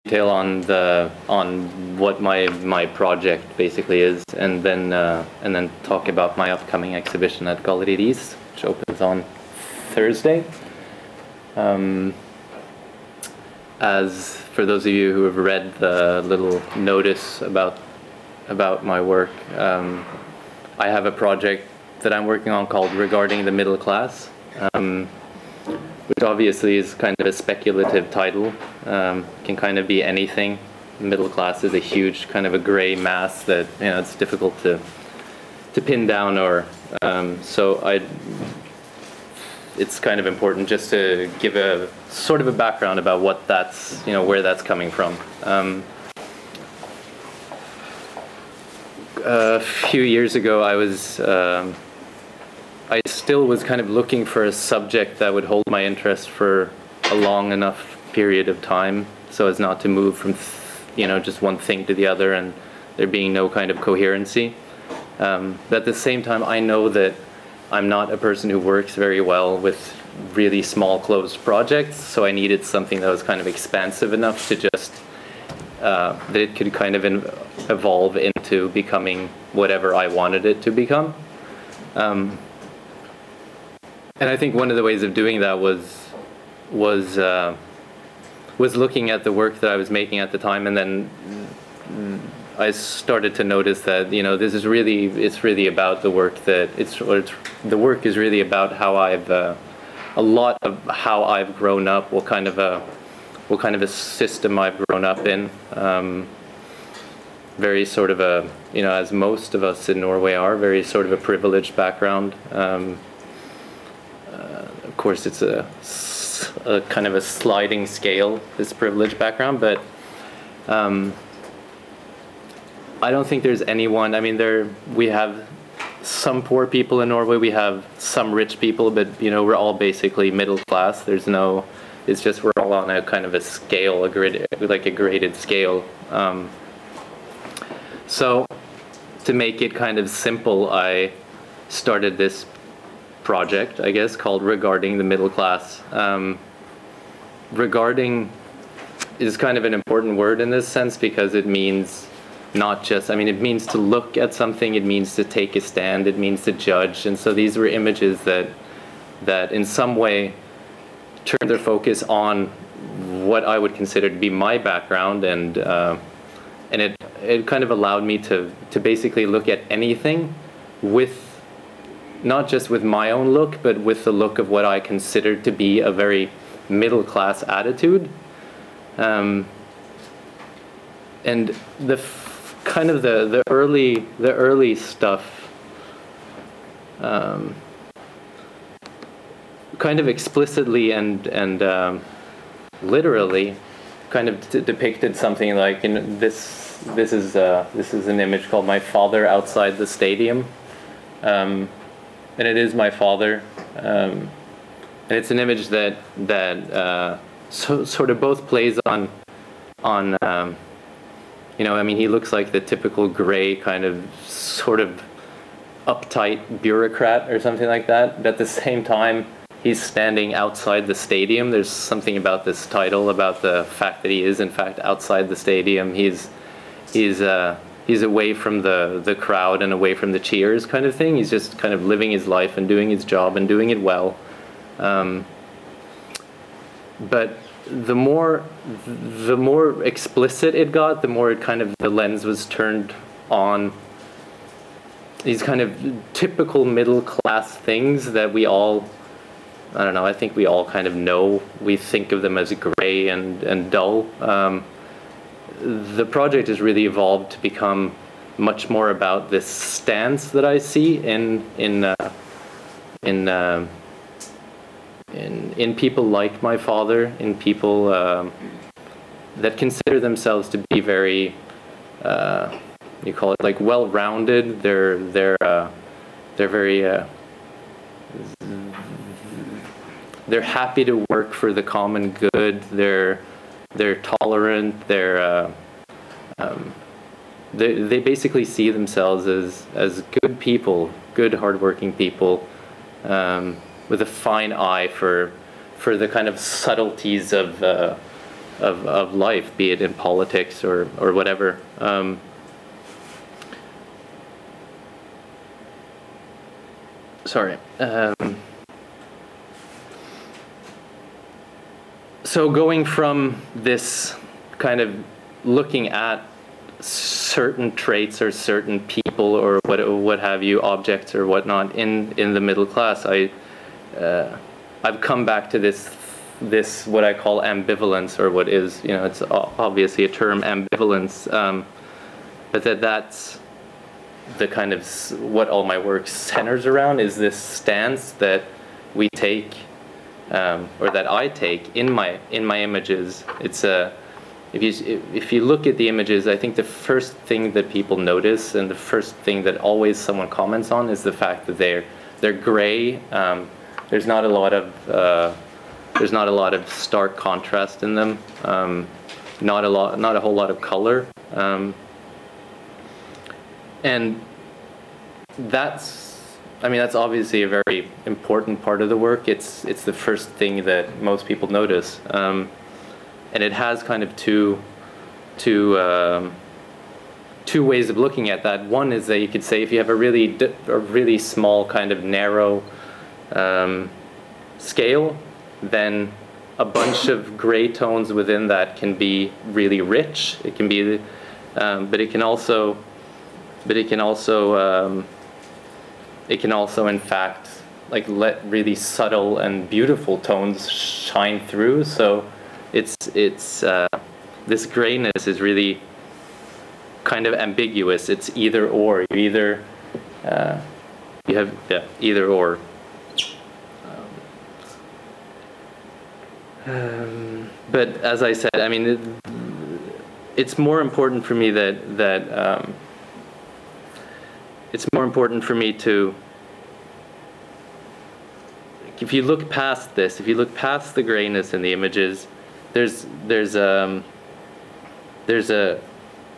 detail on what my project basically is, and then talk about my upcoming exhibition at Galleriet, which opens on Thursday. As for those of you who have read the little notice about my work, I have a project that I'm working on called Regarding the Middle Class, which obviously is kind of a speculative title. Can kind of be anything. Middle class is a huge kind of a gray mass that, you know, it's difficult to pin down, or so it's kind of important just to give a sort of a background about what that's, you know, where that's coming from. A few years ago, I still was kind of looking for a subject that would hold my interest for a long enough period of time, so as not to move from, you know, just one thing to the other and there being no kind of coherency. But at the same time, I know that I'm not a person who works very well with really small, closed projects, so I needed something that was kind of expansive enough to just, that it could kind of evolve into becoming whatever I wanted it to become. And I think one of the ways of doing that was looking at the work that I was making at the time, and then I started to notice that, you know, it's really about the work that the work is really about how a lot of how I've grown up, what kind of a system I've grown up in. Very sort of a, you know, as most of us in Norway are, very sort of a privileged background. Of course, it's a kind of a sliding scale, this privileged background, but I don't think there's anyone, I mean, we have some poor people in Norway, we have some rich people, but, you know, we're all basically middle class. It's just we're all on a kind of a scale, like a graded scale. So to make it kind of simple, I started this project, I guess, called Regarding the Middle Class. Regarding is kind of an important word in this sense, because it means not just, I mean, it means to look at something, it means to take a stand, it means to judge. And so these were images that in some way turned their focus on what I would consider to be my background, and it kind of allowed me to basically look at anything with, not just with my own look, but with the look of what I considered to be a very middle class attitude. And the kind of the early stuff kind of explicitly and literally kind of depicted something like, you know, this is an image called "My Father Outside the Stadium," and it is my father, and it's an image that sort of both plays on you know, I mean, he looks like the typical gray kind of sort of uptight bureaucrat or something like that, but at the same time he's standing outside the stadium. There's something about this title, about the fact that he is in fact outside the stadium. He's away from the crowd and away from the cheers kind of thing. He's just kind of living his life and doing his job and doing it well. But the more explicit it got, the more it kind of, the lens was turned on these kind of typical middle class things that we all, I don't know, I think we all kind of know. We think of them as gray and dull. The project has really evolved to become much more about this stance that I see in people like my father, in people that consider themselves to be very, you call it like well-rounded. They're very they're happy to work for the common good. They're tolerant. They basically see themselves as good people, good hardworking people, with a fine eye for the kind of subtleties of of life, be it in politics or whatever. Sorry. So going from this kind of looking at certain traits or certain people or what have you, objects or whatnot in the middle class, I've come back to this what I call ambivalence, or what is, you know, it's obviously a term, ambivalence, but that's the kind of what all my work centers around, is this stance that we take, or that I take in my images. It's if you look at the images, I think the first thing that people notice, and the first thing that always someone comments on, is the fact that they're gray. There's not a lot of stark contrast in them. Not a whole lot of color. And that's obviously a very important part of the work. It's the first thing that most people notice, and it has kind of two ways of looking at that. One is that you could say if you have a really small kind of narrow scale, then a bunch of gray tones within that can be really rich. It can be, but it can also in fact like let really subtle and beautiful tones shine through. So it's this grayness is really kind of ambiguous. It's either or. You have either or. But as I said, I mean, it's more important for me it's more important for me to, if you look past this, if you look past the grayness in the images, there's a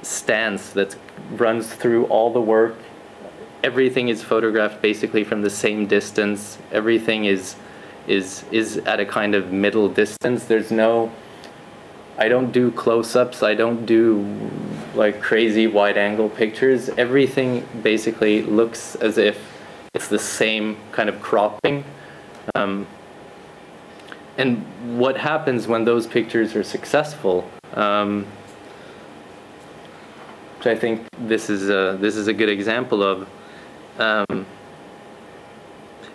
stance that runs through all the work. Everything is photographed basically from the same distance. Everything is at a kind of middle distance. There's no, I don't do close-ups, I don't do like crazy wide-angle pictures. Everything basically looks as if it's the same kind of cropping. And what happens when those pictures are successful, which I think this is a good example of,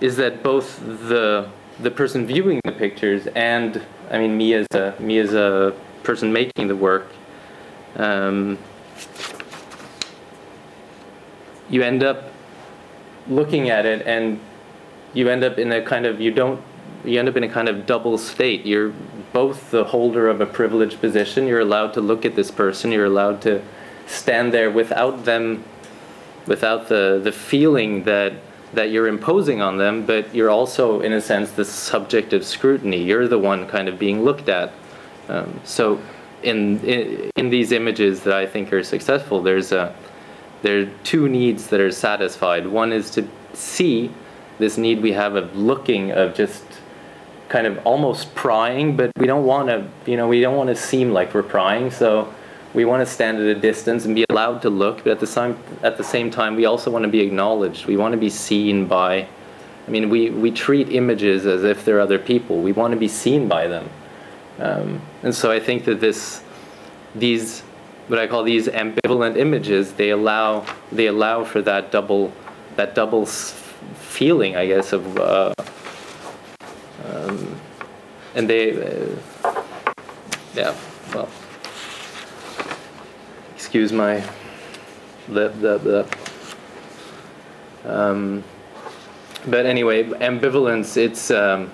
is that both the person viewing the pictures and, I mean, me as a person making the work, you end up looking at it and you end up in a kind of double state. You're both the holder of a privileged position. You're allowed to look at this person. You're allowed to stand there without the feeling that you're imposing on them, but you're also, in a sense, the subject of scrutiny. You're the one kind of being looked at. So in these images that I think are successful, there are two needs that are satisfied. One is to see this need we have of looking, of just kind of almost prying, but we don't want to, we don't want to seem like we're prying, so we want to stand at a distance and be allowed to look, but at the same time, we also want to be acknowledged. We want to be seen by, I mean, we treat images as if they're other people. We want to be seen by them. And so I think that these, what I call these ambivalent images, they allow for that double feeling, I guess, of, and they, yeah, well, excuse my but anyway, ambivalence, it's I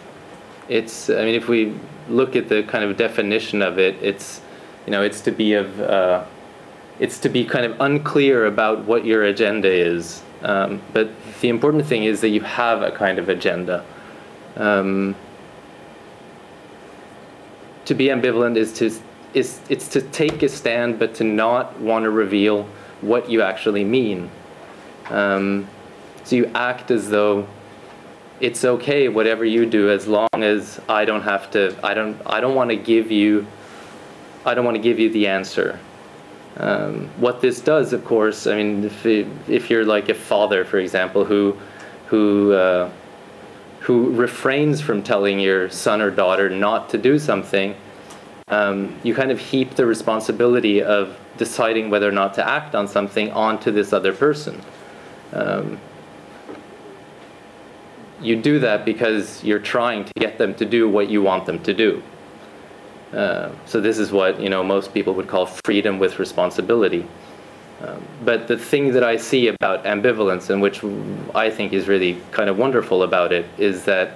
mean, if we look at the kind of definition of it, it's to be kind of unclear about what your agenda is, but the important thing is that you have a kind of agenda. To be ambivalent is to take a stand, but to not want to reveal what you actually mean. So you act as though it's okay, whatever you do, as long as I don't want to give you I don't want to give you the answer. What this does, of course, I mean, if you're like a father, for example, who refrains from telling your son or daughter not to do something, you kind of heap the responsibility of deciding whether or not to act on something onto this other person. You do that because you're trying to get them to do what you want them to do. So this is what, you know, most people would call freedom with responsibility. But the thing that I see about ambivalence, and which I think is really kind of wonderful about it, is that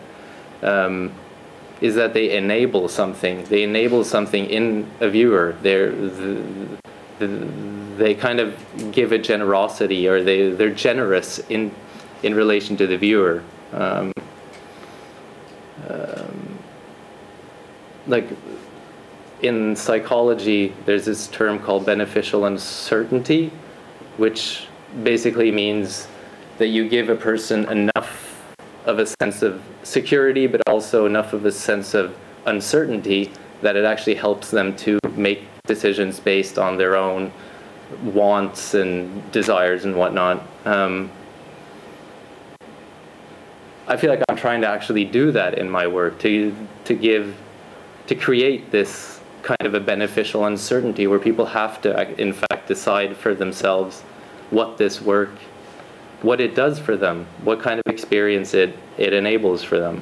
they enable something. They enable something in a viewer. They kind of give a generosity, or they're generous in relation to the viewer. Like in psychology, there's this term called beneficial uncertainty, which basically means that you give a person enough of a sense of security, but also enough of a sense of uncertainty that it actually helps them to make decisions based on their own wants and desires and whatnot. I feel like I'm trying to actually do that in my work, to create this kind of a beneficial uncertainty where people have to, in fact, decide for themselves what this work, what it does for them, what kind of experience it enables for them.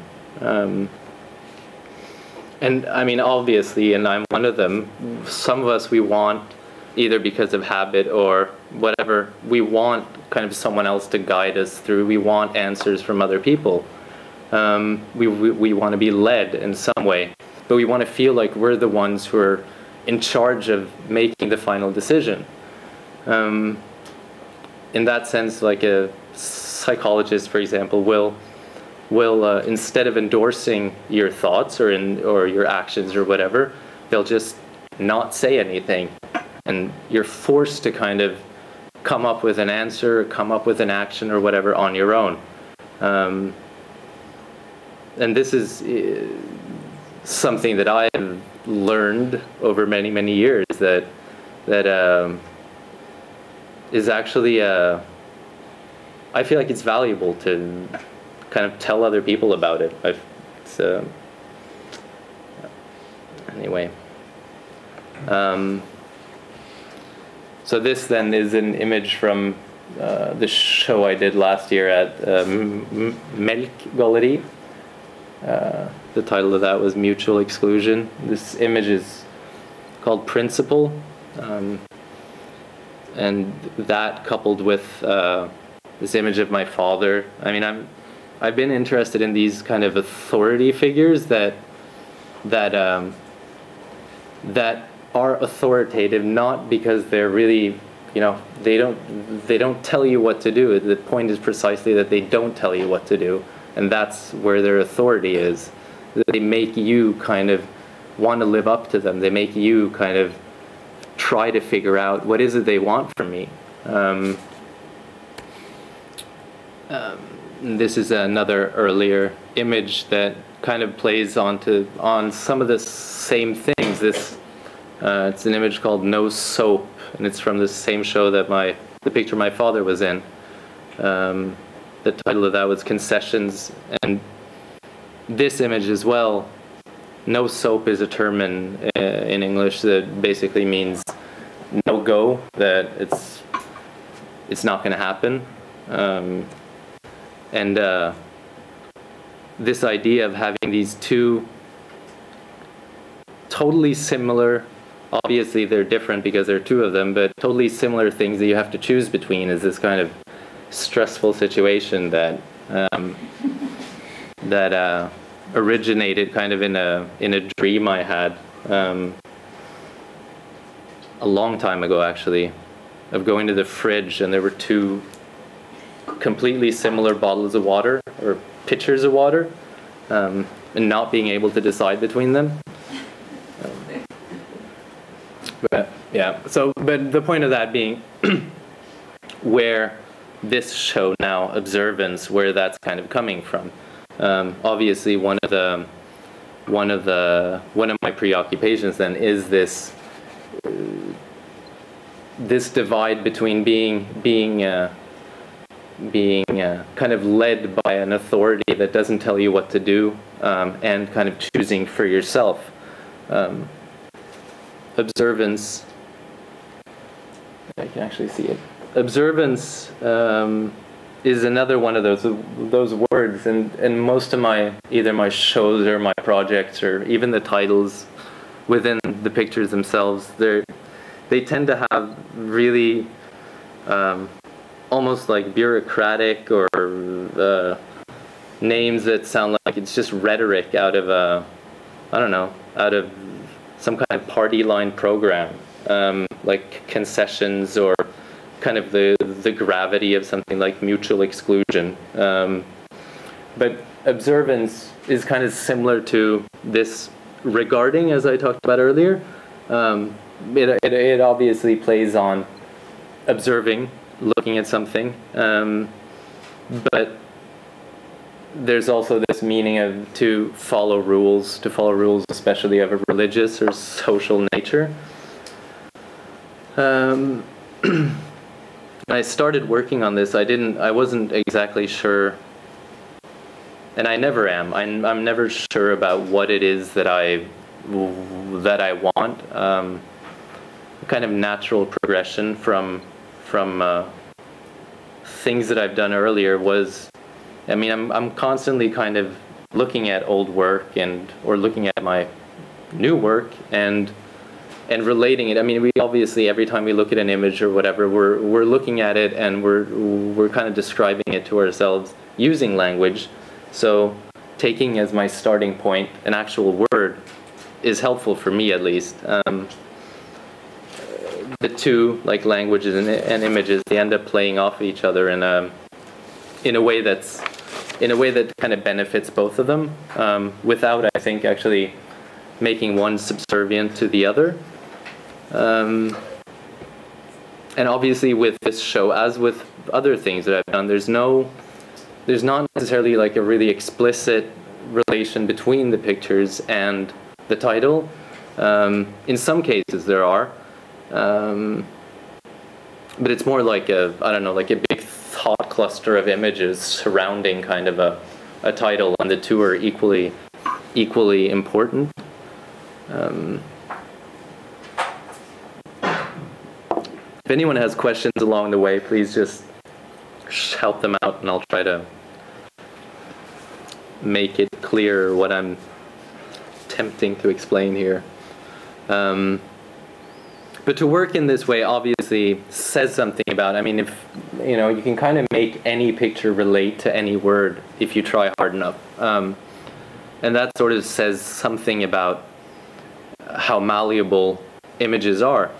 And I mean, obviously, and I'm one of them, some of us, we want, either because of habit or whatever, we want kind of someone else to guide us through. We want answers from other people. We want to be led in some way, but we want to feel like we're the ones who are in charge of making the final decision. In that sense, like a psychologist, for example, will instead of endorsing your thoughts or your actions or whatever, they'll just not say anything. And you're forced to kind of come up with an answer, come up with an action or whatever on your own. And this is something that I have learned over many, many years that is actually, I feel like it's valuable to kind of tell other people about it. Anyway. So this then is an image from the show I did last year at Melk Gallery. The title of that was Mutual Exclusion. This image is called Principle. And that coupled with this image of my father. I mean, I've been interested in these kind of authority figures that are authoritative, not because they're really, you know, they don't tell you what to do. The point is precisely that they don't tell you what to do, and that's where their authority is. They make you kind of want to live up to them. They make you kind of try to figure out what is it they want from me. This is another earlier image that kind of plays on some of the same things. It's an image called No Soap, and it's from the same show that the picture my father was in. The title of that was Concessions, and this image as well. No soap is a term in English that basically means no go, that it's not going to happen. And this idea of having these two totally similar, obviously they're different because there are two of them, but totally similar things that you have to choose between is this kind of stressful situation that originated kind of in a dream I had a long time ago, actually, of going to the fridge, and there were two completely similar bottles of water or pitchers of water, and not being able to decide between them. But the point of that being where this show now, Observance, where that's kind of coming from. Obviously, one of my preoccupations then is this this divide between being kind of led by an authority that doesn't tell you what to do, and kind of choosing for yourself. Observance, I can actually see it. Observance is another one of those words, and most of either my shows or my projects or even the titles within the pictures themselves, they tend to have really almost like bureaucratic or names that sound like it's just rhetoric out of I don't know, out of some kind of party line program, like concessions or kind of the gravity of something like mutual exclusion. But observance is kind of similar to this regarding, as I talked about earlier. It obviously plays on observing, looking at something, but there's also this meaning of to follow rules especially of a religious or social nature. I started working on this. I wasn't exactly sure, and I never am. I'm never sure about what it is that I want. Kind of natural progression from things that I've done earlier was, I mean, I'm constantly kind of looking at old work or looking at my new work and relating it. I mean, we obviously, every time we look at an image or whatever, we're looking at it and we're kind of describing it to ourselves using language. So taking as my starting point an actual word is helpful for me, at least. The two, like languages and images, they end up playing off each other in a way that kind of benefits both of them, without, I think, actually making one subservient to the other. And obviously with this show, as with other things that I've done, there's not necessarily like a really explicit relation between the pictures and the title. In some cases there are, but it's more like I don't know, like a big thought cluster of images surrounding kind of a title, and the two are equally important. If anyone has questions along the way, please just help them out, and I'll try to make it clear what I'm attempting to explain here. But to work in this way obviously says something about, I mean, if, you know, you can kind of make any picture relate to any word if you try hard enough. And that sort of says something about how malleable images are,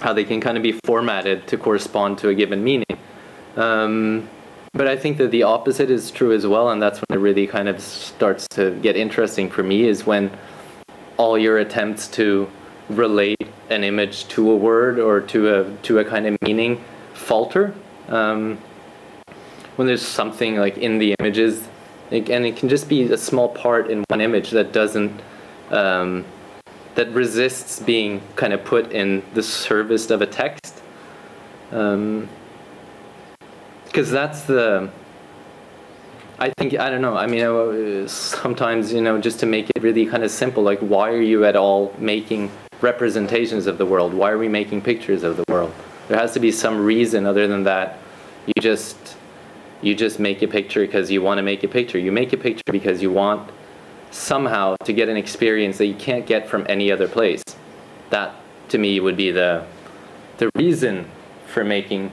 how they can kind of be formatted to correspond to a given meaning. But I think that the opposite is true as well, and that's when it really kind of starts to get interesting for me, is when all your attempts to relate an image to a word or to a kind of meaning falter. When there's something like in the images, and it can just be a small part in one image that doesn't, that resists being kind of put in the service of a text. Because that's the, I think, I don't know, I mean, sometimes, you know, just to make it really kind of simple, like, why are you at all making representations of the world? Why are we making pictures of the world? There has to be some reason other than that. You just make a picture because you want to make a picture. You make a picture because you want somehow to get an experience that you can't get from any other place. That, to me, would be the reason for making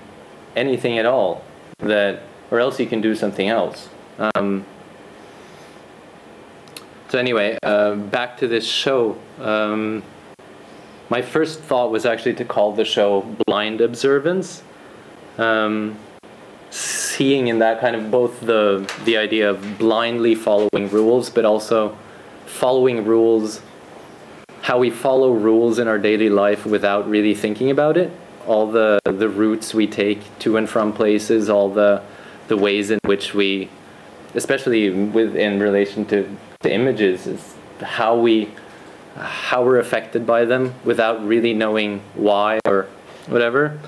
anything at all. That, or else you can do something else. So anyway, back to this show. My first thought was actually to call the show Blind Observance. Seeing in that kind of both the idea of blindly following rules, but also following rules, how we follow rules in our daily life without really thinking about it. All the routes we take to and from places, all the ways in which we, especially in relation to images, is how we're affected by them without really knowing why or whatever.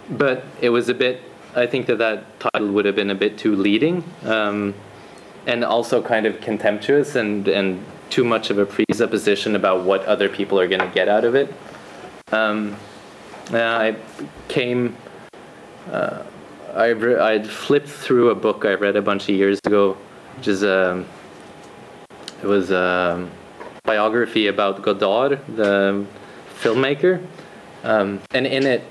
But it was a bit, I think that title would have been a bit too leading, and also kind of contemptuous and too much of a presupposition about what other people are going to get out of it. I'd flipped through a book I read a bunch of years ago, which is it was a biography about Godard, the filmmaker, and in it,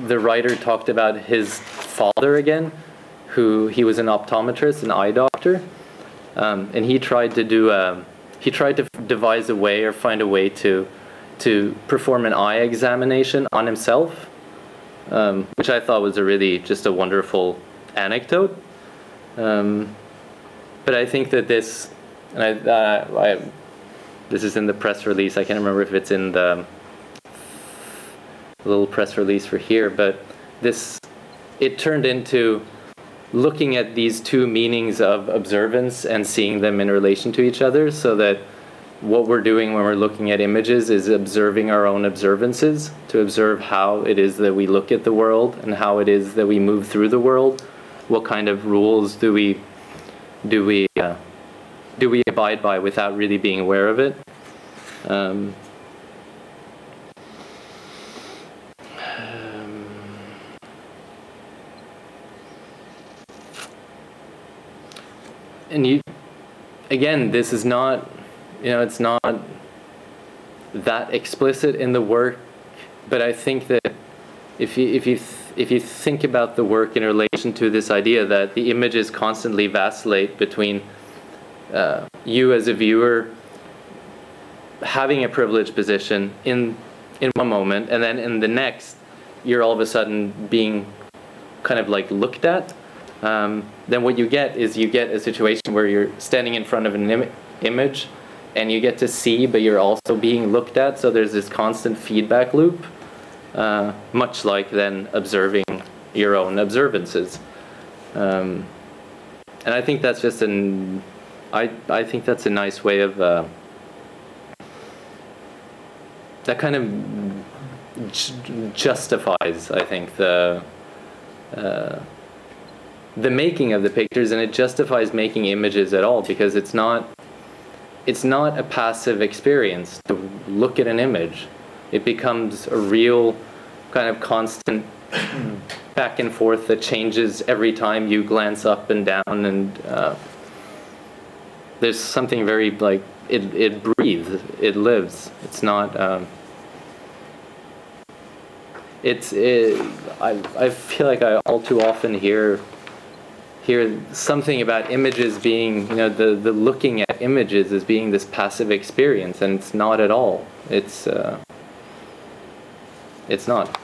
the writer talked about his father again, he was an optometrist, an eye doctor, and he tried to devise a way or find a way to perform an eye examination on himself, which I thought was just a wonderful anecdote. But I think that this, and this is in the press release. I can't remember if it's in the little press release for here, but it turned into looking at these two meanings of observance and seeing them in relation to each other, so that what we're doing when we're looking at images is observing our own observances, to observe how it is that we look at the world and how it is that we move through the world. What kind of rules do we abide by without really being aware of it? And again, this is not, it's not that explicit in the work, but I think that if you think about the work in relation to this idea that the images constantly vacillate between you as a viewer having a privileged position in one moment, and then in the next you're all of a sudden being kind of like looked at, then what you get is a situation where you're standing in front of an image and you get to see, but you're also being looked at, so there's this constant feedback loop, much like then observing your own observances. And I think that's just I think that's a nice way of that kind of justifies, I think, the making of the pictures, and it justifies making images at all, because it's not a passive experience to look at an image. It becomes a real kind of constant back and forth that changes every time you glance up and down, and there's something very, like, it breathes, it lives. It's not I feel like I all too often hear something about images being, the looking at images as being this passive experience, and it's not at all. It's not.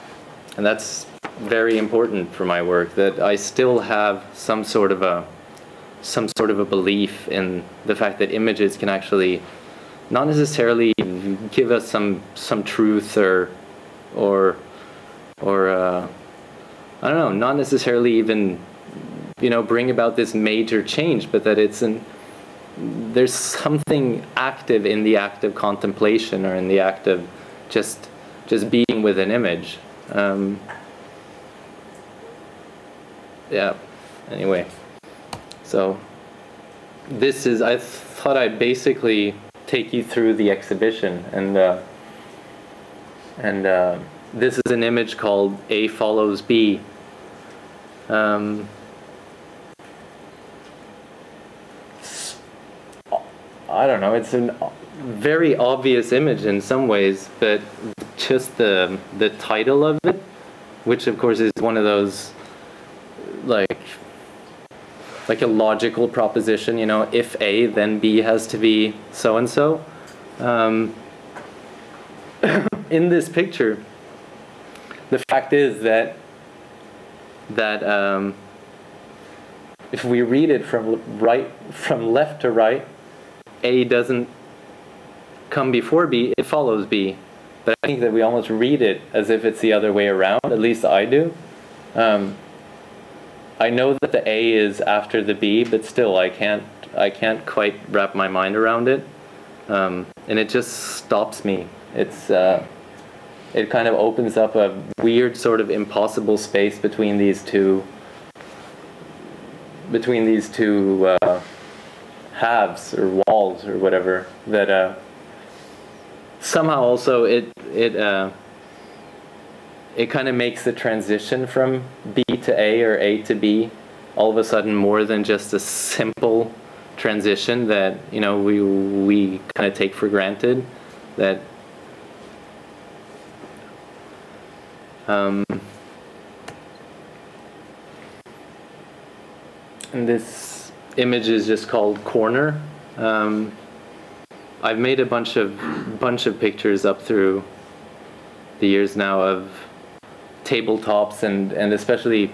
And that's very important for my work, that I still have some sort of a belief in the fact that images can actually not necessarily give us some truth or I don't know, not necessarily even bring about this major change, but that there's something active in the act of contemplation, or in the act of just being with an image. Yeah, anyway, so I thought I'd basically take you through the exhibition, and this is an image called A Follows B. I don't know, it's a very obvious image in some ways, but just the title of it, which of course is one of those like a logical proposition, if A, then B has to be so and so. In this picture, the fact is that if we read it from left to right, A doesn't come before B, it follows B. But I think that we almost read it as if it's the other way around, at least I do. I know that the A is after the B, but still I can't quite wrap my mind around it. And it just stops me It kind of opens up a weird sort of impossible space between these two halves or walls or whatever, that somehow also it kind of makes the transition from B to A or A to B all of a sudden more than just a simple transition that, you know, we kind of take for granted. That and this image is just called Corner. I've made a bunch of pictures up through the years now of tabletops and especially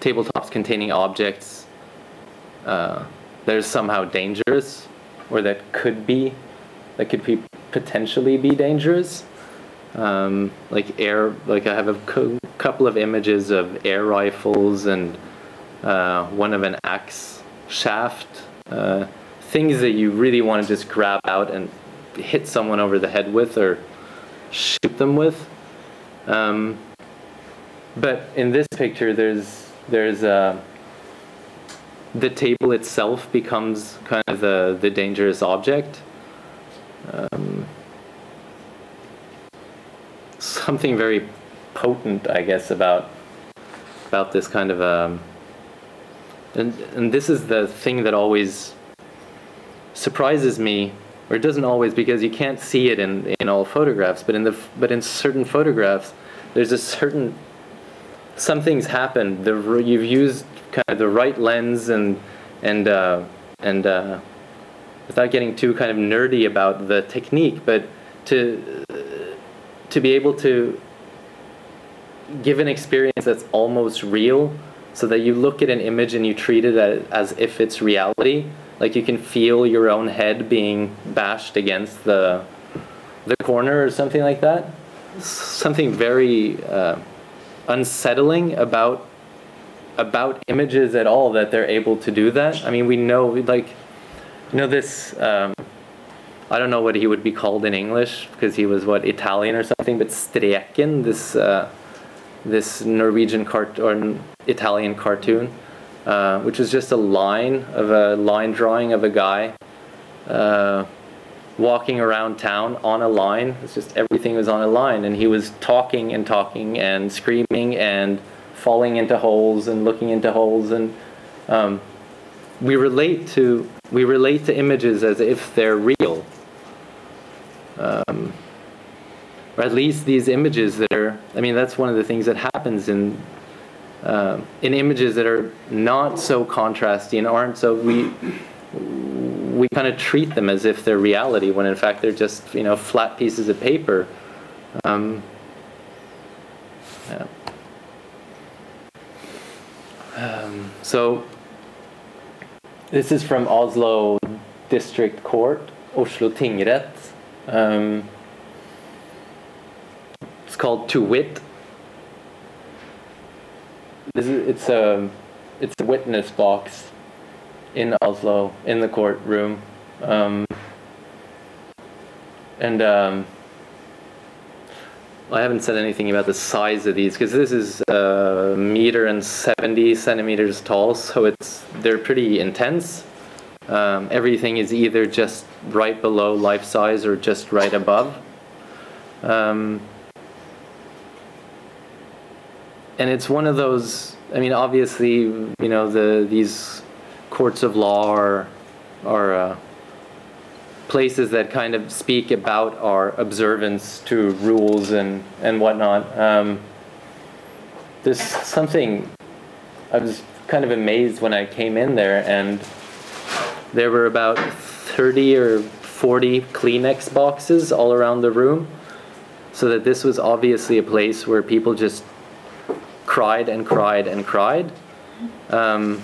tabletops containing objects that are somehow dangerous, or that could potentially be dangerous. Like I have a couple of images of air rifles and one of an axe shaft, things that you really want to just grab out and hit someone over the head with or shoot them with. But in this picture, there's the table itself becomes kind of the dangerous object. Something very potent, I guess, about this kind of and this is the thing that always surprises me, or it doesn't always, because you can't see it in all photographs, but in certain photographs there's a certain, something's happened. You've used kind of the right lens and without getting too kind of nerdy about the technique, but to be able to give an experience that's almost real, so that you look at an image and you treat it as if it's reality, like you can feel your own head being bashed against the corner or something like that. Something very unsettling about images at all, that they're able to do that. I mean, we know, like, you know, this I don't know what he would be called in English, because he was, what, Italian or something, but Streken, this Norwegian or Italian cartoon, which is just a line drawing of a guy walking around town on a line. It's just, everything was on a line, and he was talking and talking and screaming and falling into holes and looking into holes, and we relate to images as if they're real. Or at least these images that are, I mean, that's one of the things that happens in images that are not so contrasty and aren't so, we kind of treat them as if they're reality, when in fact they're just, you know, flat pieces of paper. Yeah. So this is from Oslo District Court, Oslo Tingrett. It's called To Wit. It's a witness box in Oslo, in the courtroom, I haven't said anything about the size of these, because this is a meter and 70 centimeters tall, so they're pretty intense. Everything is either just right below life size or just right above. And it's one of those, I mean, obviously, you know, these courts of law are places that kind of speak about our observance to rules and whatnot. There's something, I was kind of amazed when I came in there, and there were about 30 or 40 Kleenex boxes all around the room, so that this was obviously a place where people just cried and cried and cried. And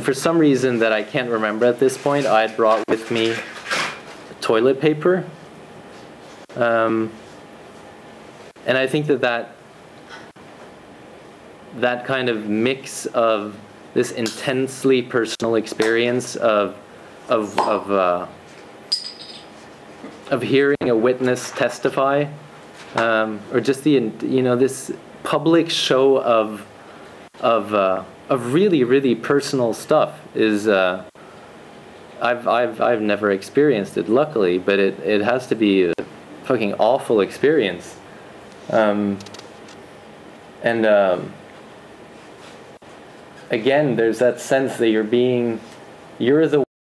for some reason that I can't remember at this point, I had brought with me toilet paper. And I think that kind of mix of this intensely personal experience of of hearing a witness testify, or just this public show of really personal stuff is. I've never experienced it, luckily, but it has to be a fucking awful experience. Again, there's that sense that you're the